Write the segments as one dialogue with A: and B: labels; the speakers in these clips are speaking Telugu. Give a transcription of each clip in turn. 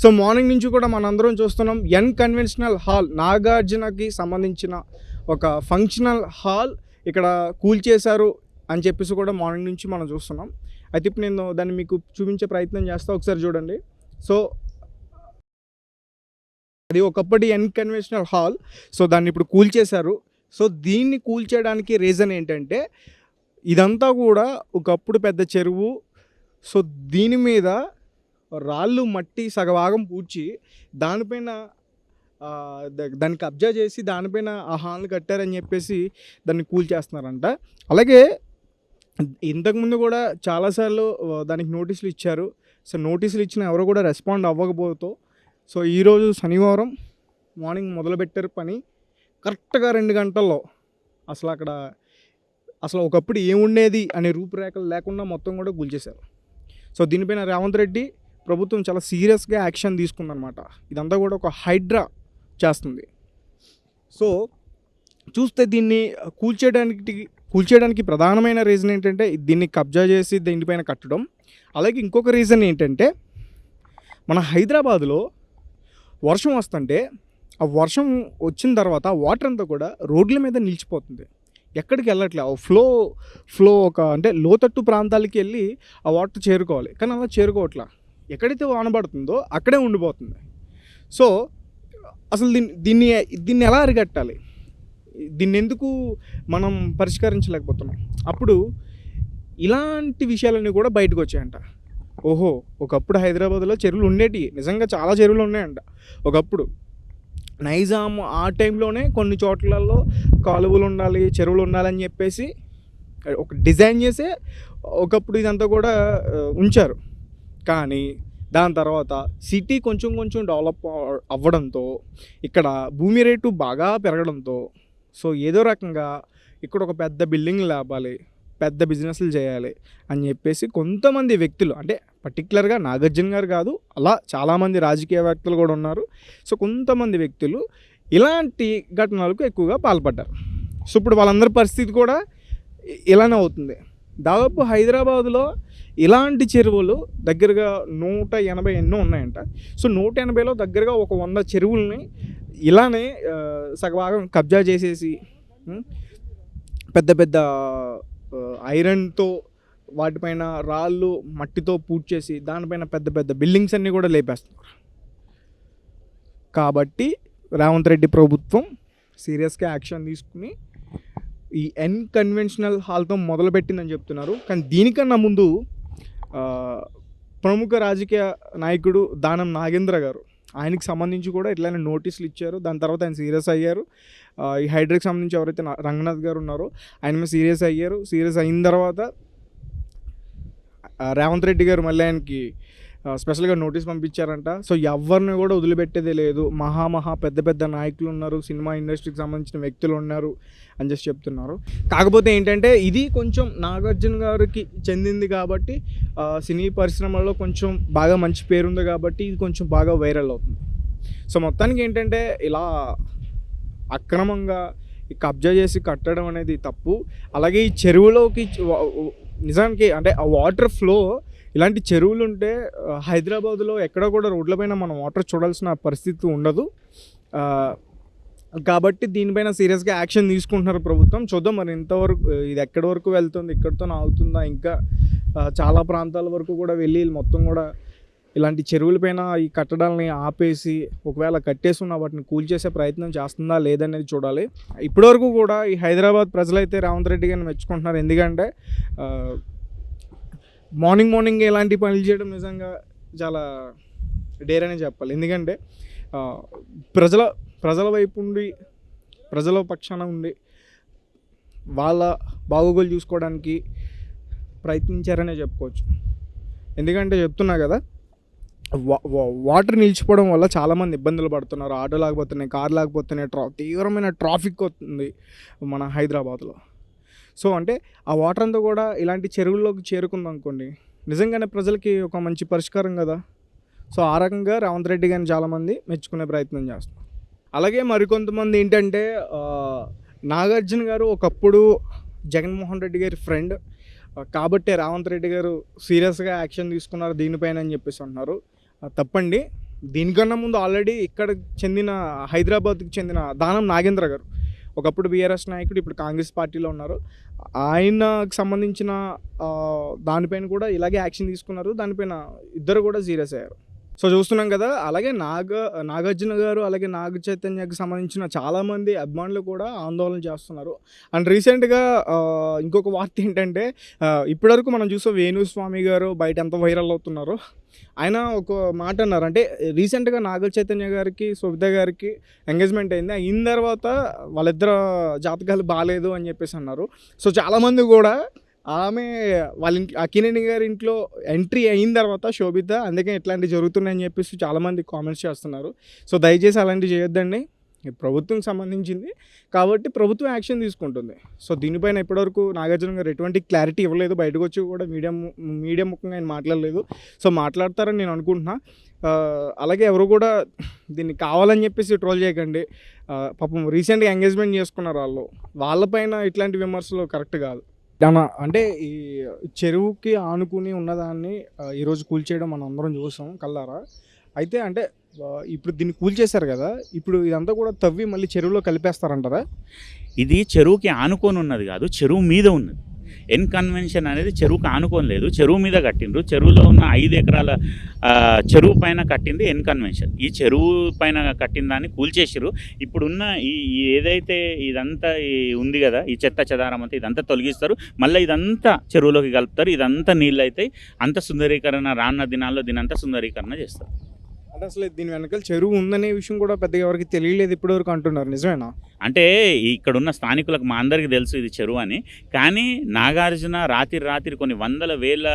A: సో మార్నింగ్ నుంచి కూడా మనందరం చూస్తున్నాం ఎన్ కన్వెన్షనల్ హాల్ నాగార్జునకి సంబంధించిన ఒక ఫంక్షనల్ హాల్ ఇక్కడ కూల్చేశారు అని చెప్పేసి కూడా మార్నింగ్ నుంచి మనం చూస్తున్నాం. అయితే ఇప్పుడు నేను దాన్ని మీకు చూపించే ప్రయత్నం చేస్తా, ఒకసారి చూడండి. సో అది ఒకప్పటి ఎన్ కన్వెన్షనల్ హాల్. సో దాన్ని ఇప్పుడు కూల్చేశారు. సో దీన్ని కూల్చేయడానికి రీజన్ ఏంటంటే ఇదంతా కూడా ఒకప్పుడు పెద్ద చెరువు. సో దీని మీద రాళ్ళు మట్టి సగభాగం పూడ్చి దానిపైన దాన్ని కబ్జా చేసి దానిపైన ఆ హాల్ని కట్టారని చెప్పేసి దాన్ని కూల్చేస్తున్నారంట. అలాగే ఇంతకుముందు కూడా చాలాసార్లు దానికి నోటీసులు ఇచ్చారు. సో నోటీసులు ఇచ్చిన ఎవరు కూడా రెస్పాండ్ అవ్వకపోతూ సో ఈరోజు శనివారం మార్నింగ్ మొదలుపెట్టారు పని. కరెక్ట్గా 2 గంటల్లో అసలు ఒకప్పుడు ఏముండేది అనే రూపురేఖలు లేకుండా మొత్తం కూడా కూల్చేశారు. సో దీనిపైన రేవంత్ రెడ్డి ప్రభుత్వం చాలా సీరియస్గా యాక్షన్ తీసుకుందనమాట. ఇదంతా కూడా ఒక హైడ్రా చేస్తుంది. సో చూస్తే దీన్ని కూల్చేయడానికి ప్రధానమైన రీజన్ ఏంటంటే దీన్ని కబ్జా చేసి దీనిపైన కట్టడం. అలాగే ఇంకొక రీజన్ ఏంటంటే మన హైదరాబాదులో వర్షం వస్తుంటే ఆ వర్షం వచ్చిన తర్వాత వాటర్ అంతా కూడా రోడ్ల మీద నిలిచిపోతుంది, ఎక్కడికి వెళ్ళట్లే. ఫ్లో ఒక అంటే లోతట్టు ప్రాంతాలకి వెళ్ళి ఆ వాటర్ చేరుకోవాలి, కానీ అలా చేరుకోవట్లా. ఎక్కడైతే వాన పడుతుందో అక్కడే ఉండిపోతుంది. సో అసలు దీన్ని ఎలా అరికట్టాలి, దీన్ని ఎందుకు మనం పరిష్కరించలేకపోతున్నాం? అప్పుడు ఇలాంటి విషయాలన్నీ కూడా బయటకు వచ్చాయంట. ఓహో, ఒకప్పుడు హైదరాబాద్లో చెరువులు ఉండేటివి, నిజంగా చాలా చెరువులు ఉన్నాయంట ఒకప్పుడు. నైజాం ఆ టైంలోనే కొన్ని చోట్లలో కాలువలు ఉండాలి, చెరువులు ఉండాలని చెప్పేసి ఒక డిజైన్ చేసే ఒకప్పుడు ఇదంతా కూడా ఉంచారు. కానీ దాని తర్వాత సిటీ కొంచెం డెవలప్ అవ్వడంతో ఇక్కడ భూమి రేటు బాగా పెరగడంతో సో ఏదో రకంగా ఇక్కడ ఒక పెద్ద బిల్డింగ్ లేపాలి, పెద్ద బిజినెస్లు చేయాలి అని చెప్పేసి కొంతమంది వ్యక్తులు, అంటే పర్టికులర్గా నాగార్జున గారు కాదు, అలా చాలామంది రాజకీయవేత్తలు కూడా ఉన్నారు. సో కొంతమంది వ్యక్తులు ఇలాంటి ఘటనలకు ఎక్కువగా పాల్పడ్డారు. సో ఇప్పుడు వాళ్ళందరి పరిస్థితి కూడా ఇలానే అవుతుంది. దాదాపు హైదరాబాదులో ఇలాంటి చెరువులు దగ్గరగా 180 ఎన్నో ఉన్నాయంట. సో 180లో దగ్గరగా ఒక 100 చెరువుల్ని ఇలానే సగభాగం కబ్జా చేసేసి పెద్ద ఐరన్తో వాటిపైన రాళ్ళు మట్టితో పూడ్చేసి దానిపైన పెద్ద బిల్డింగ్స్ అన్నీ కూడా లేపేస్తున్నారు. కాబట్టి రేవంత్ రెడ్డి ప్రభుత్వం సీరియస్గా యాక్షన్ తీసుకుని ఈ ఎన్ కన్వెన్షనల్ హాల్తో మొదలుపెట్టిందని చెప్తున్నారు. కానీ దీనికన్నా ముందు ప్రముఖ రాజకీయ నాయకుడు దానం నాగేంద్ర గారు, ఆయనకి సంబంధించి కూడా ఇట్లానే నోటీసులు ఇచ్చారు. దాని తర్వాత ఆయన సీరియస్ అయ్యారు. ఈ హైడ్రాకి సంబంధించి ఎవరైతే రంగనాథ్ గారు ఉన్నారో ఆయన మీద సీరియస్ అయ్యారు. సీరియస్ అయిన తర్వాత రేవంత్ రెడ్డి గారు మళ్ళీ ఆయనకి స్పెషల్గా నోటీస్ పంపించారంట. సో ఎవరిని కూడా వదిలిపెట్టేదే లేదు, మహా పెద్ద నాయకులు ఉన్నారు, సినిమా ఇండస్ట్రీకి సంబంధించిన వ్యక్తులు ఉన్నారు అని చెప్తున్నారు. కాకపోతే ఏంటంటే ఇది కొంచెం నాగార్జున గారికి చెందింది కాబట్టి సినీ పరిశ్రమలో కొంచెం బాగా మంచి పేరుంది కాబట్టి ఇది కొంచెం బాగా వైరల్ అవుతుంది. సో మొత్తానికి ఏంటంటే ఇలా అక్రమంగా కబ్జా చేసి కట్టడం అనేది తప్పు. అలాగే ఈ చెరువులోకి నిజానికి అంటే ఆ వాటర్ ఫ్లో, ఇలాంటి చెరువులు ఉంటే హైదరాబాదులో ఎక్కడ కూడా రోడ్లపైన మనం వాటర్ చూడాల్సిన పరిస్థితి ఉండదు. కాబట్టి దీనిపైన సీరియస్గా యాక్షన్ తీసుకుంటున్నారు ప్రభుత్వం. చూద్దాం మరి ఇంతవరకు ఇది ఎక్కడి వరకు వెళ్తుంది, ఇక్కడితో ఆగుతుందా, ఇంకా చాలా ప్రాంతాల వరకు కూడా వెళ్ళి మొత్తం కూడా ఇలాంటి చెరువులపైన ఈ కట్టడాలని ఆపేసి ఒకవేళ కట్టేసి ఉన్న వాటిని కూల్చేసే ప్రయత్నం చేస్తుందా లేదనేది చూడాలి. ఇప్పటివరకు కూడా ఈ హైదరాబాద్ ప్రజలైతే రేవంత్ రెడ్డి గారిని మెచ్చుకుంటున్నారు. ఎందుకంటే మార్నింగ్ ఇలాంటి పనులు చేయడం నిజంగా చాలా డేర్ అనే చెప్పాలి. ఎందుకంటే ప్రజల వైపు ఉండి ప్రజల పక్షాన ఉండి వాళ్ళ బాగోగులు చూసుకోవడానికి ప్రయత్నించారనే చెప్పుకోవచ్చు. ఎందుకంటే చెప్తున్నా కదా, వాటర్ నిలిచిపోవడం వల్ల చాలామంది ఇబ్బందులు పడుతున్నారు. ఆటో లేకపోతున్నాయి, కారు లేకపోతున్నాయి, తీవ్రమైన ట్రాఫిక్ అవుతుంది మన హైదరాబాద్లో. సో అంటే ఆ వాటర్ అంతా కూడా ఇలాంటి చెరువుల్లోకి చేరుకుంది అనుకోండి, నిజంగానే ప్రజలకి ఒక మంచి పరిష్కారం కదా. సో ఆ రకంగా రేవంత్ రెడ్డి గారిని చాలామంది మెచ్చుకునే ప్రయత్నం చేస్తున్నారు. అలాగే మరికొంతమంది ఏంటంటే నాగార్జున గారు ఒకప్పుడు జగన్మోహన్ రెడ్డి గారి ఫ్రెండ్ కాబట్టే రేవంత్ రెడ్డి గారు సీరియస్గా యాక్షన్ తీసుకున్నారు దీనిపైన అని చెప్పేసి అంటున్నారు. తప్పండి. దీనికన్నా ముందు ఆల్రెడీ ఇక్కడ చెందిన హైదరాబాద్కి చెందిన దానం నాగేంద్ర గారు ఒకప్పుడు బీఆర్ఎస్ నాయకుడు, ఇప్పుడు కాంగ్రెస్ పార్టీలో ఉన్నారు. ఆయనకు సంబంధించిన దానిపైన కూడా ఇలాగే యాక్షన్ తీసుకున్నారు. దానిపైన ఇద్దరు కూడా సీరియస్ అయ్యారు. సో చూస్తున్నాం కదా. అలాగే నాగార్జున గారు అలాగే నాగ చైతన్యకి సంబంధించిన చాలామంది అభిమానులు కూడా ఆందోళన చేస్తున్నారు. అండ్ రీసెంట్గా ఇంకొక వార్త ఏంటంటే ఇప్పటివరకు మనం చూసాం వేణుస్వామి గారు బయట ఎంత వైరల్ అవుతున్నారో. ఆయన ఒక మాట అన్నారు, అంటే రీసెంట్గా నాగ చైతన్య గారికి సువిధ గారికి ఎంగేజ్మెంట్ అయింది. అయిన తర్వాత వాళ్ళిద్దరు జాతకాలు బాగాలేదు అని చెప్పేసి అన్నారు. సో చాలామంది కూడా ఆమె వాళ్ళ ఇంట్లో అక్కినేని గారి ఇంట్లో ఎంట్రీ అయిన తర్వాత శోభిత అందుకే ఇట్లాంటివి జరుగుతున్నాయని చెప్పేసి చాలామంది కామెంట్స్ చేస్తున్నారు. సో దయచేసి అలాంటివి చేయొద్దండి. ప్రభుత్వం సంబంధించింది కాబట్టి ప్రభుత్వం యాక్షన్ తీసుకుంటుంది. సో దీనిపైన ఇప్పటివరకు నాగార్జున గారు ఎటువంటి క్లారిటీ ఇవ్వలేదు. బయటకు వచ్చి కూడా మీడియా ముఖంగా ఆయన మాట్లాడలేదు. సో మాట్లాడతారని నేను అనుకుంటున్నా. అలాగే ఎవరు కూడా దీన్ని కావాలని చెప్పేసి ట్రోల్ చేయకండి. పాపం రీసెంట్గా ఎంగేజ్మెంట్ చేసుకున్నారు వాళ్ళపైన ఇట్లాంటి విమర్శలు కరెక్ట్ కాదు. అంటే ఈ చెరువుకి ఆనుకుని ఉన్నదాన్ని ఈరోజు కూల్చేయడం మనం అందరం చూసాం కల్లారా. అయితే అంటే ఇప్పుడు దీన్ని కూల్చేశారు కదా, ఇప్పుడు ఇదంతా కూడా తవ్వి మళ్ళీ చెరువులో కలిపేస్తారంటారా?
B: ఇది చెరువుకి ఆనుకొని ఉన్నది కాదు, చెరువు మీద ఉన్నది. ఎన్ కన్వెన్షన్ అనేది చెరువుకి ఆనుకొని లేదు, చెరువు మీద కట్టిండ్రు. చెరువులో ఉన్న 5 ఎకరాల చెరువు పైన కట్టింది ఎన్ కన్వెన్షన్. ఈ చెరువు పైన కట్టిన దాన్ని కూల్చేసిరు. ఇప్పుడున్న ఈ ఏదైతే ఇదంతా ఉంది కదా, ఈ చెత్త చెదారం అంతా ఇదంతా తొలగిస్తారు, మళ్ళీ ఇదంతా చెరువులోకి కలుపుతారు. ఇదంతా నీళ్ళు అవుతాయి. అంత సుందరీకరణ రానున్న దినాల్లో దీనంతా సుందరీకరణ చేస్తారు.
A: అంటే అసలు దీని వెనకాల చెరువు ఉందనే విషయం కూడా పెద్దగా ఎవరికి తెలియలేదు ఇప్పటివరకు అంటున్నారు. నిజమేనా?
B: అంటే ఇక్కడున్న స్థానికులకు మా అందరికీ తెలుసు ఇది చెరువు అని. కానీ నాగార్జున రాత్రి కొన్ని వందల వేల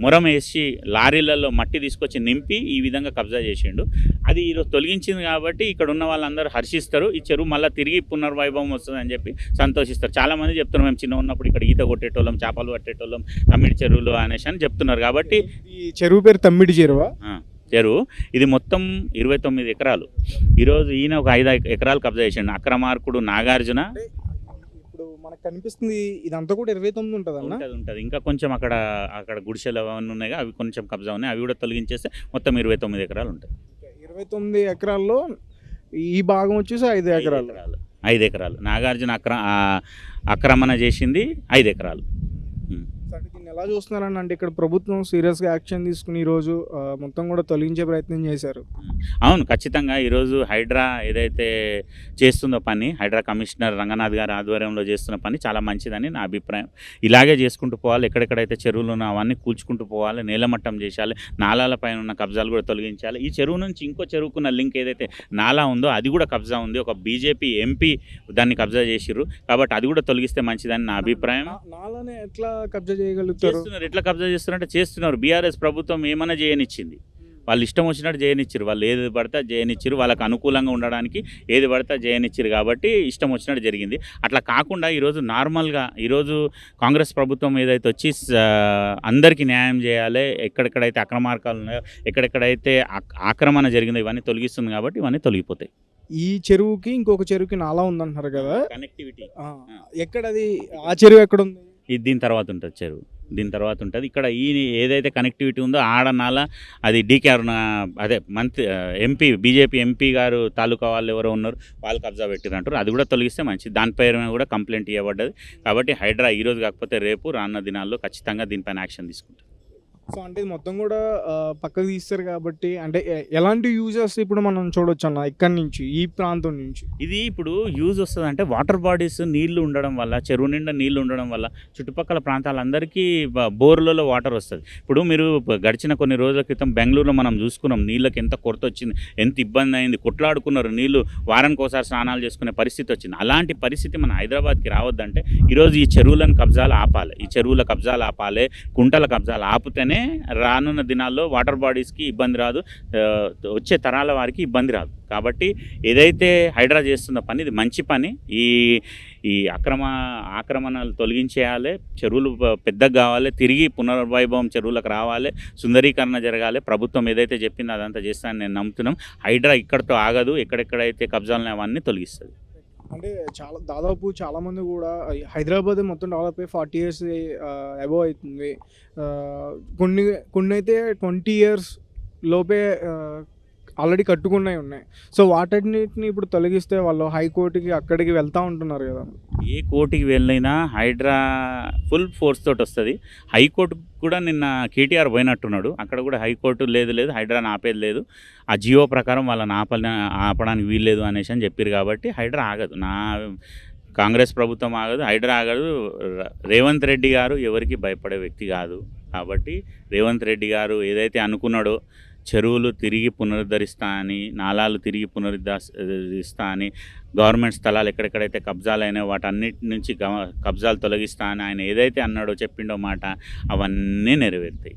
B: మురం వేసి లారీలలో మట్టి తీసుకొచ్చి నింపి ఈ విధంగా కబ్జా చేసిండు. అది ఈరోజు తొలగించింది కాబట్టి ఇక్కడ ఉన్న వాళ్ళందరూ హర్షిస్తారు. ఈ చెరువు మళ్ళీ తిరిగి పునర్వైభవం వస్తుంది అని చెప్పి సంతోషిస్తారు. చాలామంది చెప్తున్నారు, మేము చిన్న ఉన్నప్పుడు ఇక్కడ ఈత కొట్టేటోళ్ళం, చేపలు పట్టేటోళ్ళం, తమ్మిడి చెరువులు అనేసి అని చెప్తున్నారు. కాబట్టి
A: ఈ చెరువు పేరు తమ్మిడి చెరువా?
B: చెరువు ఇది మొత్తం 29 ఎకరాలు. ఈరోజు ఈయన ఒక 5 ఎకరాలు కబ్జా చేసిండు అక్రమార్కుడు నాగార్జున.
A: ఇప్పుడు మనకు కనిపిస్తుంది ఇదంతా కూడా 29
B: ఉంటుంది. ఇంకా కొంచెం అక్కడ గుడిసెలు అవన్నీ ఉన్నాయి, అవి కొంచెం కబ్జా ఉన్నాయి. అవి కూడా తొలగించేస్తే మొత్తం 29 ఎకరాలు ఉంటాయి.
A: 29 ఎకరాల్లో ఈ భాగం వచ్చేసి 5 ఎకరాలు.
B: 5 ఎకరాలు నాగార్జున ఆక్రమణ చేసింది 5 ఎకరాలు.
A: అంటే దీన్ని ఎలా చూస్తున్నారని అంటే ఇక్కడ ప్రభుత్వం సీరియస్గా యాక్షన్ తీసుకుని ఈరోజు మొత్తం కూడా తొలగించే ప్రయత్నం చేశారు.
B: అవును, ఖచ్చితంగా ఈరోజు హైడ్రా ఏదైతే చేస్తుందో పని, హైడ్రా కమిషనర్ రంగనాథ్ గారి ఆధ్వర్యంలో చేస్తున్న పని చాలా మంచిదని నా అభిప్రాయం. ఇలాగే చేసుకుంటూ పోవాలి. ఎక్కడెక్కడైతే చెరువులు ఉన్నా అవన్నీ కూల్చుకుంటూ పోవాలి, నేలమట్టం చేయాలి, నాలాల పైన ఉన్న కబ్జాలు కూడా తొలగించాలి. ఈ చెరువు నుంచి ఇంకో చెరువుకున్న లింక్ ఏదైతే నాలా ఉందో అది కూడా కబ్జా ఉంది. ఒక బీజేపీ ఎంపీ దాన్ని కబ్జా చేసిర్రు కాబట్టి అది కూడా తొలగిస్తే మంచిదని నా అభిప్రాయం.
A: నాలానే ఎట్లా కబ్జా చేయగలుగుతారు?
B: ఎట్లా కబ్జా చేస్తున్నారంటే చేస్తున్నారు. బీఆర్ఎస్ ప్రభుత్వం ఏమైనా చేయనిచ్చింది, వాళ్ళు ఇష్టం వచ్చినట్టు చేయనిచ్చారు. వాళ్ళు ఏది పడితే చేయనిచ్చారు, వాళ్ళకు అనుకూలంగా ఉండడానికి ఏది పడితే చేయనిచ్చారు కాబట్టి ఇష్టం వచ్చినట్టు జరిగింది. అట్లా కాకుండా ఈరోజు నార్మల్గా ఈరోజు కాంగ్రెస్ ప్రభుత్వం ఏదైతే వచ్చి అందరికీ న్యాయం చేయాలి, ఎక్కడెక్కడైతే అక్రమార్కాలు ఉన్నాయో, ఎక్కడెక్కడైతే ఆక్రమణ జరిగిందో ఇవన్నీ తొలగిస్తుంది కాబట్టి ఇవన్నీ తొలగిపోతాయి.
A: ఈ చెరువుకి ఇంకొక చెరువుకి నాలా ఉందంటున్నారు కదా,
B: కనెక్టివిటీ
A: ఎక్కడది? ఆ చెరువు ఎక్కడ ఉంది?
B: ఇది దీని తర్వాత ఉంటుంది చెరువు, దీని తర్వాత ఉంటుంది. ఇక్కడ ఈ ఏదైతే కనెక్టివిటీ ఉందో ఆడనాల అది డీకేఆర్ అదే ఎంపీ బీజేపీ ఎంపీ గారు తాలూకా వాళ్ళు ఎవరో ఉన్నారు, వాళ్ళు కబ్జా పెట్టిరంటారు. అది కూడా తొలగిస్తే మంచిది. దానిపైన కూడా కంప్లైంట్ ఇవ్వబడ్డది కాబట్టి హైడ్రా ఈరోజు కాకపోతే రేపు రానున్న దినాల్లో ఖచ్చితంగా దీనిపైన యాక్షన్ తీసుకుంటారు.
A: సో అంటే మొత్తం కూడా పక్కకు తీస్తారు కాబట్టి అంటే ఎలాంటి యూజెస్ ఇప్పుడు మనం చూడొచ్చు అన్న ఇక్కడి నుంచి ఈ ప్రాంతం నుంచి?
B: ఇది ఇప్పుడు యూజ్ వస్తుంది అంటే వాటర్ బాడీస్ నీళ్లు ఉండడం వల్ల, చెరువు నిండా నీళ్లు ఉండడం వల్ల చుట్టుపక్కల ప్రాంతాలందరికీ బోర్లలో వాటర్ వస్తుంది. ఇప్పుడు మీరు గడిచిన కొన్ని రోజుల క్రితం బెంగళూరులో మనం చూసుకున్నాం, నీళ్ళకి ఎంత కొరత వచ్చింది, ఎంత ఇబ్బంది అయింది, కొట్లాడుకున్నారు, నీళ్లు వారానికి ఒకసారి స్నానాలు చేసుకునే పరిస్థితి వచ్చింది. అలాంటి పరిస్థితి మన హైదరాబాద్కి రావద్దంటే ఈరోజు ఈ చెరువులను కబ్జాలు ఆపాలి, ఈ చెరువుల కబ్జాలు ఆపాలి, కుంటల కబ్జాలు ఆపితేనే రానున్న దినాల్లో వాటర్ బాడీస్కి ఇబ్బంది రాదు, వచ్చే తరాల వారికి ఇబ్బంది రాదు. కాబట్టి ఏదైతే హైడ్రా చేస్తున్న పని ఇది మంచి పని. ఈ ఆక్రమణలు తొలగించేయాలి, చెరువులు పెద్దగా కావాలి, తిరిగి పునర్వైభవం చెరువులకు రావాలి, సుందరీకరణ జరగాలి. ప్రభుత్వం ఏదైతే చెప్పిందో అదంతా చేస్తానని నేను నమ్ముతున్నాం. హైడ్రా ఇక్కడితో ఆగదు, ఎక్కడెక్కడైతే కబ్జాలు అవన్నీ తొలగిస్తుంది.
A: అంటే దాదాపు చాలామంది కూడా హైదరాబాద్ మొత్తం డెవలప్ అయ్యి 40 years అబోవ్ అవుతుంది. కొన్ని అయితే 20 years లోపే ఆల్రెడీ కట్టుకున్నవి ఉన్నాయి. సో వాటన్నిటిని ఇప్పుడు తొలగిస్తే వాళ్ళు హైకోర్టుకి అక్కడికి వెళ్తూ ఉంటున్నారు కదా.
B: ఏ కోర్టుకి వెళ్ళినా హైడ్రా ఫుల్ ఫోర్స్ తోటి వస్తుంది. హైకోర్టు కూడా నిన్న కేటీఆర్ పోయినట్టున్నాడు. అక్కడ కూడా హైకోర్టు లేదు హైడ్రాని ఆపేది లేదు, ఆ జియో ప్రకారం వాళ్ళని ఆపడానికి వీల్లేదు అనేసి అని చెప్పారు. కాబట్టి హైడ్రా ఆగదు. కాంగ్రెస్ ప్రభుత్వం ఆగదు, హైడ్రా ఆగదు. రేవంత్ రెడ్డి గారు ఎవరికి భయపడే వ్యక్తి కాదు. కాబట్టి రేవంత్ రెడ్డి గారు ఏదైతే అనుకున్నాడో చెరువులు తిరిగి పునరుద్ధరిస్తా అని, నాలాలు తిరిగి పునరుద్ధరిస్తా అని, గవర్నమెంట్ స్థలాలు ఎక్కడెక్కడైతే కబ్జాలు అయినాయో వాటన్నిటి నుంచి కబ్జాలు తొలగిస్తా అని ఆయన ఏదైతే అన్నాడో చెప్పిండో మాట అవన్నీ నెరవేరుతాయి.